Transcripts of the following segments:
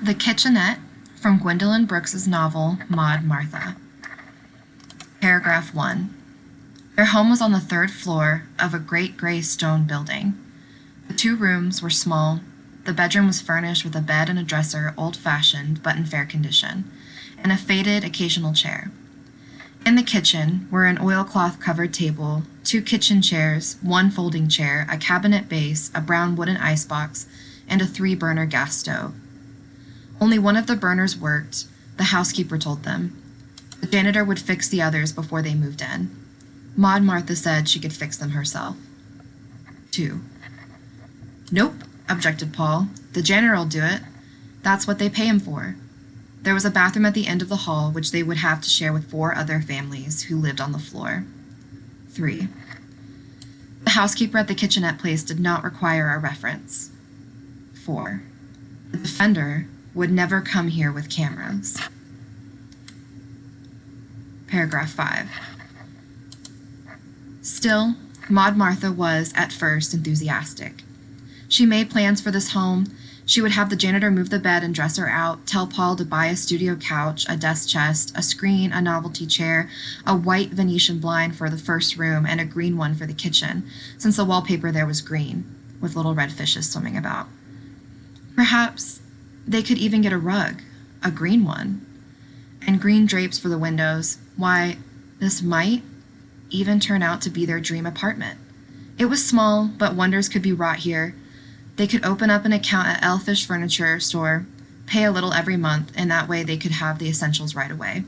The Kitchenette from Gwendolyn Brooks's novel Maud Martha. Paragraph 1. Their home was on the third floor of a great gray stone building. The 2 rooms were small. The bedroom was furnished with a bed and a dresser, old-fashioned but in fair condition, and a faded occasional chair. In the kitchen were an oilcloth-covered table, 2 kitchen chairs, 1 folding chair, a cabinet base, a brown wooden icebox, and a 3-burner gas stove. Only one of the burners worked, the housekeeper told them. The janitor would fix the others before they moved in. Maud Martha said she could fix them herself. 2. Nope, objected Paul. The janitor'll do it. That's what they pay him for. There was a bathroom at the end of the hall, which they would have to share with 4 other families who lived on the floor. 3. The housekeeper at the kitchenette place did not require a reference. 4. The defender would never come here with cameras. Paragraph 5. Still, Maud Martha was, at first, enthusiastic. She made plans for this home. She would have the janitor move the bed and dresser out, tell Paul to buy a studio couch, a desk chest, a screen, a novelty chair, a white Venetian blind for the first room, and a green one for the kitchen, since the wallpaper there was green, with little red fishes swimming about. Perhaps they could even get a rug, a green one, and green drapes for the windows. Why, this might even turn out to be their dream apartment. It was small, but wonders could be wrought here. They could open up an account at Elfish Furniture Store, pay a little every month, and that way they could have the essentials right away.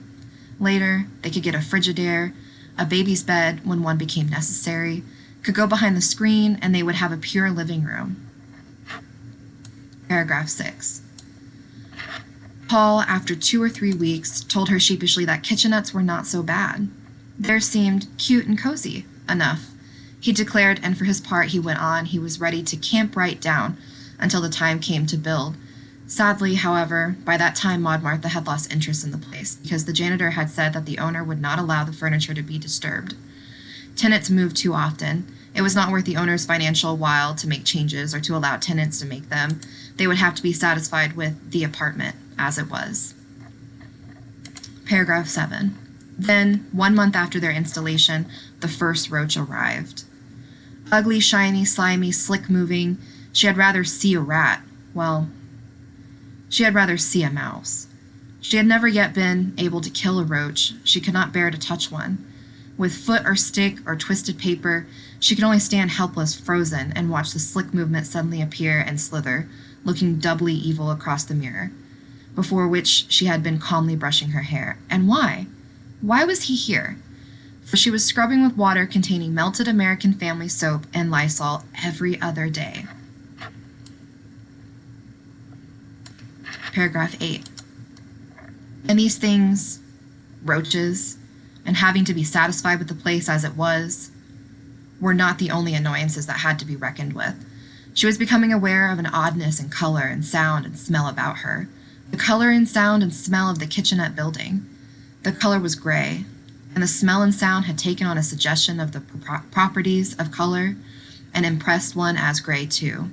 Later, they could get a Frigidaire, a baby's bed when one became necessary, could go behind the screen, and they would have a pure living room. Paragraph 6. Paul, after 2 or 3 weeks, told her sheepishly that kitchenettes were not so bad. Theirs seemed cute and cozy enough, he declared, and for his part he went on. He was ready to camp right down until the time came to build. Sadly, however, by that time Maud Martha had lost interest in the place, because the janitor had said that the owner would not allow the furniture to be disturbed. Tenants moved too often. It was not worth the owner's financial while to make changes or to allow tenants to make them. They would have to be satisfied with the apartment as it was. Paragraph 7. Then, 1 month after their installation, the first roach arrived. Ugly, shiny, slimy, slick-moving, she had rather see a rat. Well, she had rather see a mouse. She had never yet been able to kill a roach. She could not bear to touch one. With foot or stick or twisted paper, she could only stand helpless, frozen, and watch the slick movement suddenly appear and slither, looking doubly evil across the mirror, before which she had been calmly brushing her hair. And why? Why was he here? For she was scrubbing with water containing melted American Family soap and Lysol every other day. Paragraph 8. And these things, roaches, and having to be satisfied with the place as it was, were not the only annoyances that had to be reckoned with. She was becoming aware of an oddness in color and sound and smell about her. The color and sound and smell of the kitchenette building. The color was gray, and the smell and sound had taken on a suggestion of the properties of color and impressed one as gray too.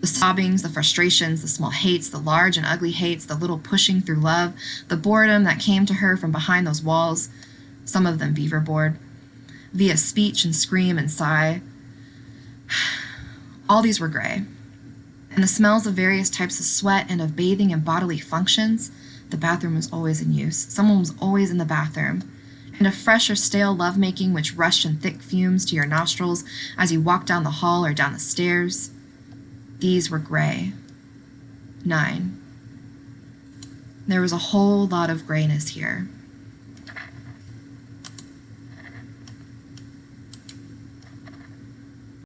The sobbings, the frustrations, the small hates, the large and ugly hates, the little pushing through love, the boredom that came to her from behind those walls, some of them beaver board, via speech and scream and sigh. All these were gray. And the smells of various types of sweat and of bathing and bodily functions. The bathroom was always in use. Someone was always in the bathroom. And of fresh or stale lovemaking which rushed in thick fumes to your nostrils as you walked down the hall or down the stairs. These were gray. 9. There was a whole lot of grayness here.